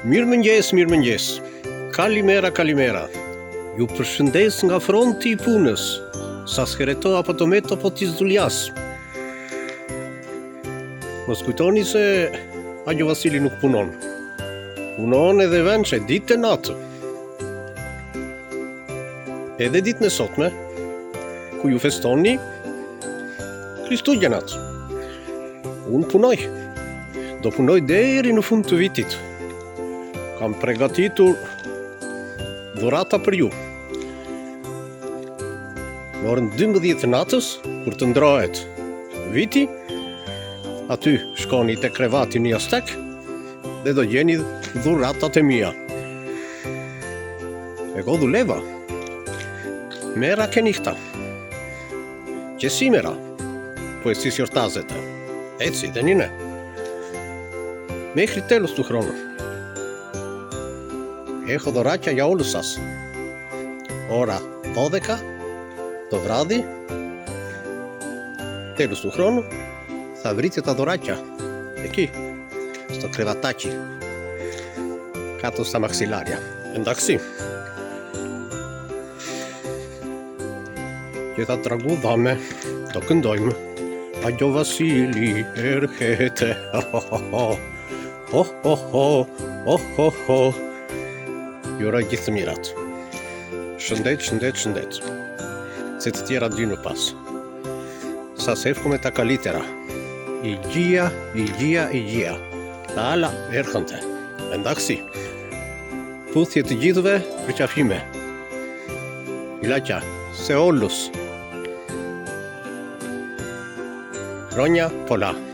Mirëmëngjes. Kalimera. Ju përshëndes nga fronti I punës. Sa s'hereto apo të meto po t'i zduljas. Mos kujtoni se Agjo Vasili nuk punon. Punon edhe vençe ditë e natë. Edhe ditën e sotme, ku ju festoni Kristugjanat. Unë punoj. Do punoj deri në fund të vitit. Kam pregatitur dhurata për ju. Në orën 12 natës, kur të ndrohet viti, aty shkoni te krevati një Aztek dhe do gjeni dhuratat e mia. E godhu leva. Mera ke nihta. Qesimera. Po e si sjortazete. Eci dhe njëne. Me kritelus të hronë. Έχω δωράκια για όλους σας. Ώρα 12 το βράδυ, τέλος του χρόνου, θα βρείτε τα δωράκια εκεί, στο κρεβατάκι, κάτω στα μαξιλάρια. Εντάξει. Και θα τραγουδάμε, το këndojmë. Agjo Vasili έρχεται. Jura gjithë mirat. Shëndet. Se të tjera dy në pas. Sa sefku me ta kalitera. I gjia. Ta ala erkënte. Endaksi. Puthje të gjithëve për qafime. Ilaqa, se ollus. Ronja Pola.